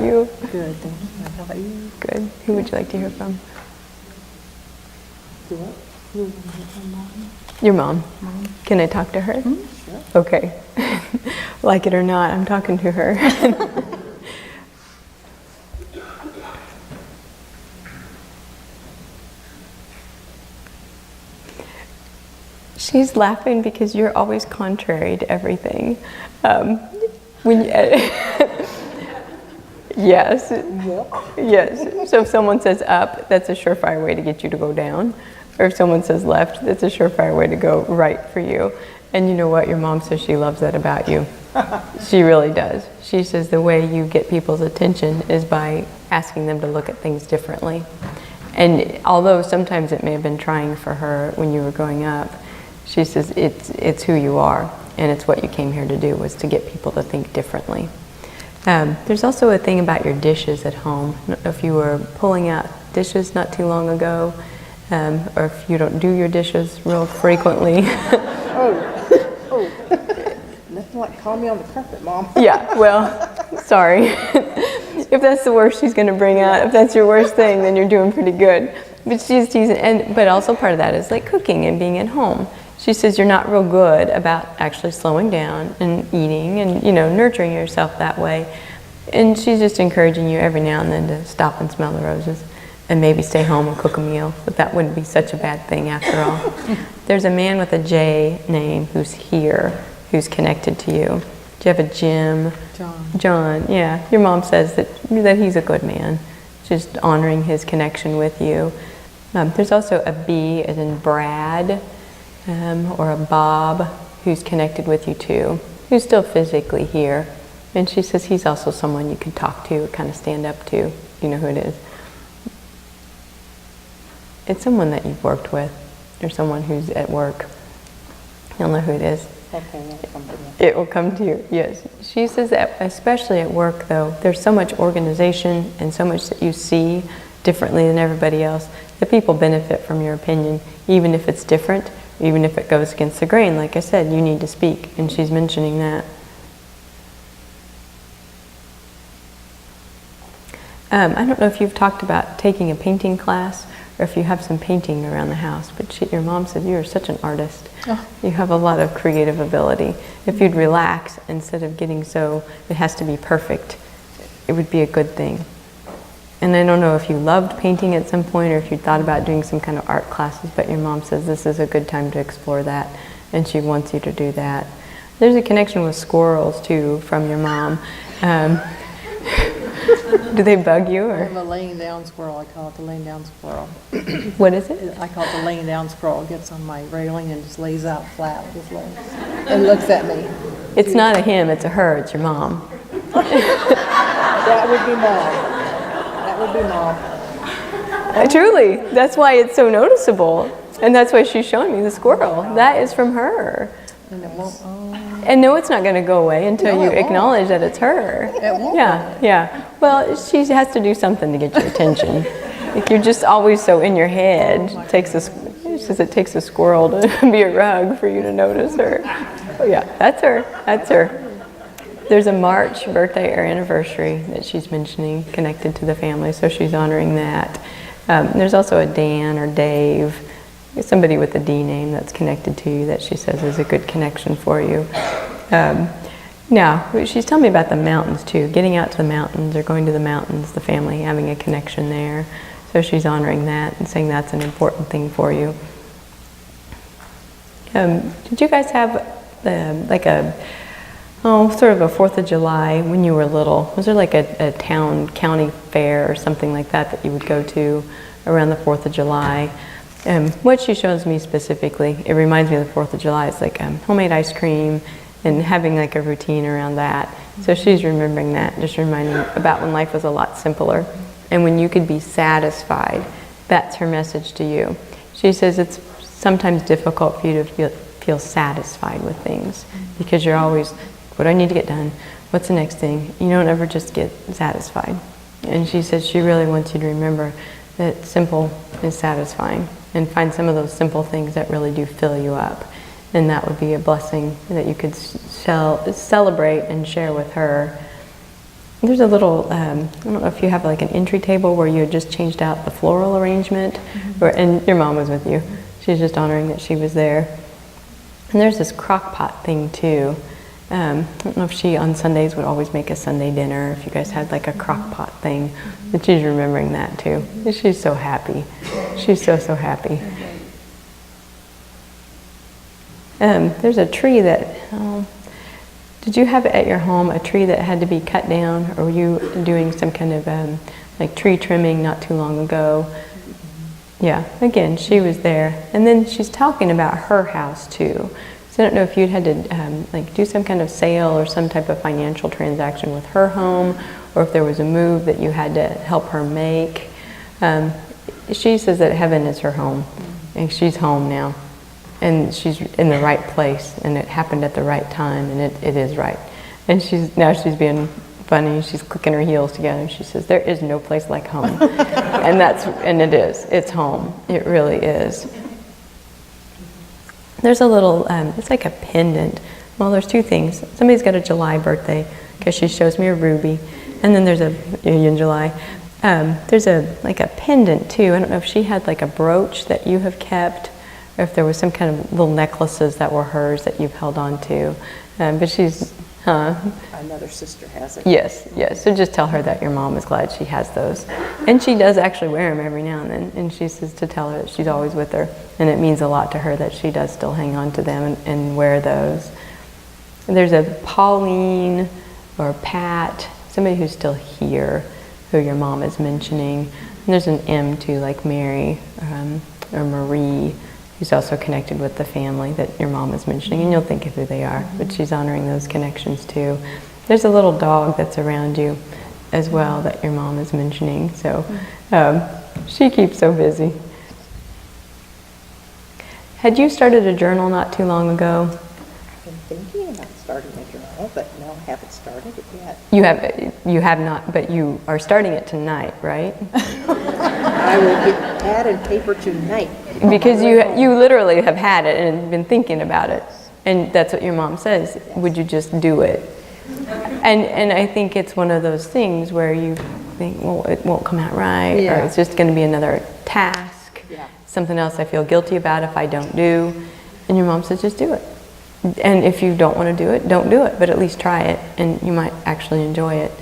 you? Good, thank you. How about you? Good. Who would you like to hear from? Do what? Who would you hear from, Mom? Your mom. Mom? Can I talk to her? Sure. Okay. Like it or not, I'm talking to her. She's laughing because you're always contrary to everything. When you, yes, yes. So if someone says up, that's a surefire way to get you to go down. Or if someone says left, that's a surefire way to go right for you. And you know what? Your mom says she loves that about you. She really does. She says the way you get people's attention is by asking them to look at things differently. And although sometimes it may have been trying for her when you were growing up, she says it's who you are, and it's what you came here to do, was to get people to think differently. There's also a thing about your dishes at home. I don't know if you were pulling out dishes not too long ago, or if you don't do your dishes real frequently. Oh, nothing like call me on the carpet, Mom. Yeah, well, sorry. If that's the worst she's going to bring out, if that's your worst thing, then you're doing pretty good. But she's teasing, but also part of that is like cooking and being at home. She says you're not real good about actually slowing down and eating and, nurturing yourself that way. And she's just encouraging you every now and then to stop and smell the roses and maybe stay home and cook a meal. But that wouldn't be such a bad thing after all. There's a man with a J name who's here, who's connected to you. Do you have a Jim? John, yeah. Your mom says that he's a good man, just honoring his connection with you. There's also a B as in Brad, or a Bob, who's connected with you too, who's still physically here. And she says he's also someone you can talk to, kind of stand up to. You know who it is? It's someone that you've worked with, or someone who's at work. You'll know who it is. Okay, it'll come to me. It will come to you, yes. She says that especially at work, though, there's so much organization and so much that you see differently than everybody else that people benefit from your opinion, even if it's different, even if it goes against the grain. Like I said, you need to speak, and she's mentioning that. I don't know if you've talked about taking a painting class or if you have some painting around the house, but your mom said you are such an artist. Oh. You have a lot of creative ability. If you'd relax instead of getting so it has to be perfect, it would be a good thing. And I don't know if you loved painting at some point or if you thought about doing some kind of art classes, but your mom says this is a good time to explore that, and she wants you to do that. There's a connection with squirrels too from your mom. Do they bug you? Or? I have a laying down squirrel. I call it the laying down squirrel. What is it? I call it the laying down squirrel. It gets on my railing and just lays out flat with his legs and looks at me. It's not a him, it's a her, it's your mom. That would be Mom. That would be Mom. Truly, that's why it's so noticeable. And that's why she's showing me the squirrel. That is from her. And it won't. And no, it's not going to go away until you acknowledge that it's her. It won't. Yeah. Well, she has to do something to get your attention. If you're just always so in your head, it takes a squirrel to be a rug for you to notice her. Oh yeah, that's her. There's a March birthday or anniversary that she's mentioning connected to the family, so she's honoring that. There's also a Dan or Dave, somebody with a D name that's connected to you that she says is a good connection for you. Now, she's telling me about the mountains too, getting out to the mountains or going to the mountains, the family having a connection there. So she's honoring that and saying that's an important thing for you. Did you guys have sort of a 4th of July when you were little? Was there like a county fair or something like that you would go to around the 4th of July? What she shows me specifically, it reminds me of the 4th of July. It's like homemade ice cream and having like a routine around that. So she's remembering that, just reminding about when life was a lot simpler and when you could be satisfied. That's her message to you. She says it's sometimes difficult for you to feel satisfied with things because you're always, what do I need to get done? What's the next thing? You don't ever just get satisfied. And she says she really wants you to remember that simple is satisfying and find some of those simple things that really do fill you up. And that would be a blessing that you could celebrate and share with her. There's a little, I don't know if you have like an entry table where you had just changed out the floral arrangement, and your mom was with you. She's just honoring that she was there. And there's this crock pot thing too. I don't know if she on Sundays would always make a Sunday dinner, if you guys had like a crock pot thing, but she's remembering that too. She's so happy. She's so happy. There's a tree that, did you have at your home a tree that had to be cut down, or were you doing some kind of like tree trimming not too long ago? Yeah, again, she was there. And then she's talking about her house too. So I don't know if you'd had to like do some kind of sale or some type of financial transaction with her home, or if there was a move that you had to help her make. She says that heaven is her home, and she's home now. And she's in the right place, and it happened at the right time, and it is right. And she's being funny. She's clicking her heels together, and she says, "There is no place like home," and it is. It's home. It really is. There's a little. It's like a pendant. Well, there's two things. Somebody's got a July birthday because she shows me a ruby, and then there's in July. There's like a pendant too. I don't know if she had like a brooch that you have kept, or if there was some kind of little necklaces that were hers that you've held on to. But she's, Another sister has it. Yes. So just tell her that your mom is glad she has those. And she does actually wear them every now and then. And she says to tell her that she's always with her. And it means a lot to her that she does still hang on to them and wear those. And there's a Pauline or Pat, somebody who's still here, who your mom is mentioning. And there's an M too, like Mary or Marie, who's also connected with the family that your mom is mentioning, and you'll think of who they are, but she's honoring those connections too. There's a little dog that's around you as well that your mom is mentioning, so she keeps so busy. Had you started a journal not too long ago? I've been thinking about starting a journal, but no, I haven't started it yet. You have not, but you are starting it tonight, right? I will get pad and paper tonight. Because you literally have had it and been thinking about it, and that's what your mom says. Yes. Would you just do it? And I think it's one of those things where you think, well, it won't come out right, or it's just going to be another task, something else I feel guilty about if I don't do. And your mom says, just do it. And if you don't want to do it, don't do it, but at least try it, and you might actually enjoy it.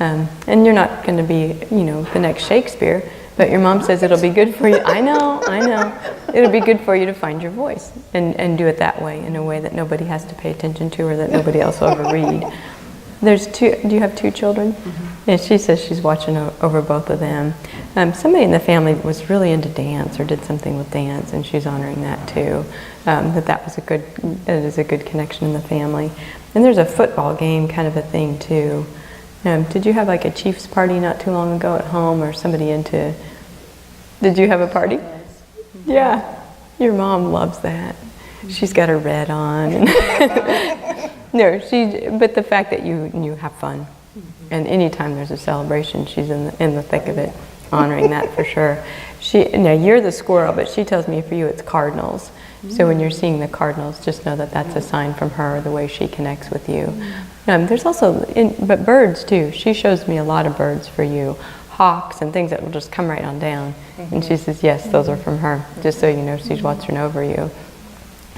And you're not going to be, the next Shakespeare. But your mom says it'll be good for you. I know. It'll be good for you to find your voice and do it that way, in a way that nobody has to pay attention to or that nobody else will ever read. There's two, do you have two children? Mm-hmm. And she says she's watching over both of them. Somebody in the family was really into dance or did something with dance, and she's honoring that too. It is a good connection in the family. And there's a football game kind of a thing too. Did you have like a Chiefs party not too long ago at home, or somebody into? Did you have a party? Yes. Yeah, your mom loves that. She's got her red on. But the fact that you have fun, and anytime there's a celebration, she's in the thick of it, honoring that for sure. You're the squirrel, but she tells me for you it's cardinals. So when you're seeing the cardinals, just know that that's a sign from her, the way she connects with you. There's also, but birds too. She shows me a lot of birds for you, hawks and things that will just come right on down. And she says, yes, those are from her, just so you know she's watching over you.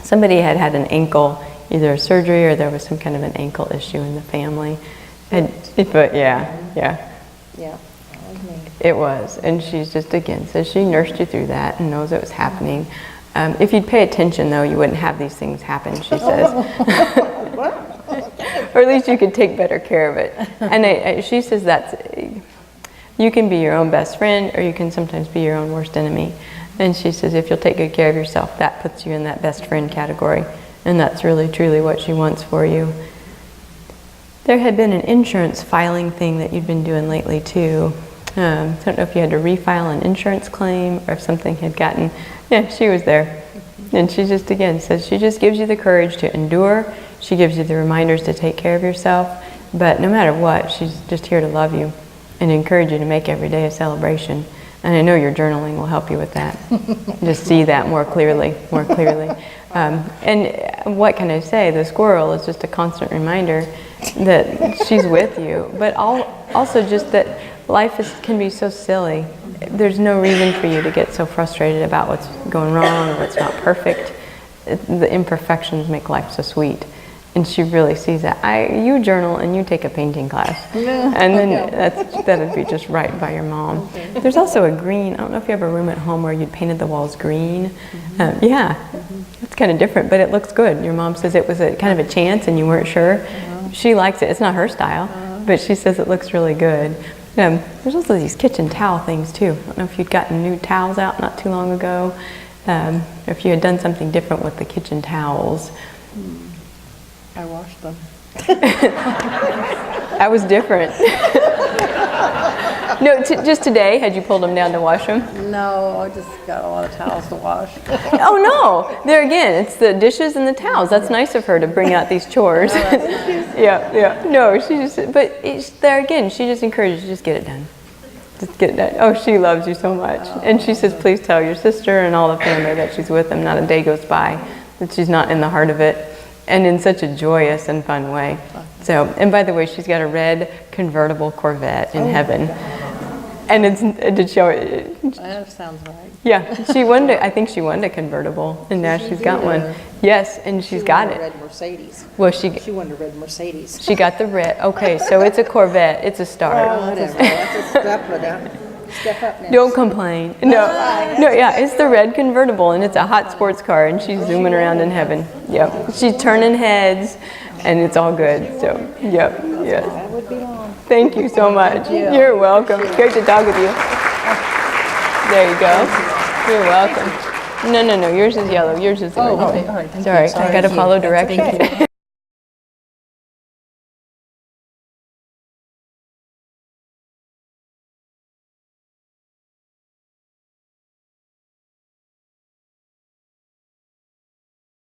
Somebody had an ankle, either a surgery or there was some kind of an ankle issue in the family. But yeah. Yeah, that was me. It was, and she's just, again, says she nursed you through that and knows it was happening. If you'd pay attention, though, you wouldn't have these things happen, she says. Or at least you could take better care of it. And she says you can be your own best friend, or you can sometimes be your own worst enemy. And she says if you'll take good care of yourself, that puts you in that best friend category. And that's really, truly what she wants for you. There had been an insurance filing thing that you'd been doing lately, too. I don't know if you had to refile an insurance claim or if something had gotten... Yeah, she was there. And she just, again, says she just gives you the courage to endure. She gives you the reminders to take care of yourself. But no matter what, she's just here to love you and encourage you to make every day a celebration. And I know your journaling will help you with that. Just see that more clearly. And what can I say? The squirrel is just a constant reminder that she's with you. But also just that life can be so silly. There's no reason for you to get so frustrated about what's going wrong or what's not perfect. The imperfections make life so sweet. And she really sees that. You journal and you take a painting class. Yeah. And then that'd be just right by your mom. Okay. There's also a green, I don't know if you have a room at home where you'd painted the walls green. It's kind of different, but it looks good. Your mom says it was a kind of a chance and you weren't sure. She likes it. It's not her style, but she says it looks really good. There's also these kitchen towel things too. I don't know if you'd gotten new towels out not too long ago, or if you had done something different with the kitchen towels. I washed them. That was different. No, just today, had you pulled them down to wash them? No, I just got a lot of towels to wash. Oh no, there again, it's the dishes and the towels. That's nice of her to bring out these chores. Yeah. No, she just, but there again, she just encourages you, just get it done. Just get it done. Oh, she loves you so much. And she says, please tell your sister and all the family that she's with them. Not a day goes by that she's not in the heart of it. And in such a joyous and fun way. So, and by the way, she's got a red convertible Corvette in heaven. And did she? That sounds right. Yeah, I think she won a convertible, and now she's got one. Yes, and she's got She it. won a red Mercedes. Well, She won a red Mercedes. she got the red. Okay, so it's a Corvette. It's a start. Whatever, that's a step, step up now. Don't complain. No, yeah, it's the red convertible, and it's a hot sports car, and she's zooming around in heaven. Yep, she's turning heads, and it's all good. So, yep, yes. That would be long. Thank you so much. You're welcome. It's great to talk with you. There you go. You're welcome. No. Yours is yellow. Yours is the red. All right. Thank you. Sorry, I got to follow directions.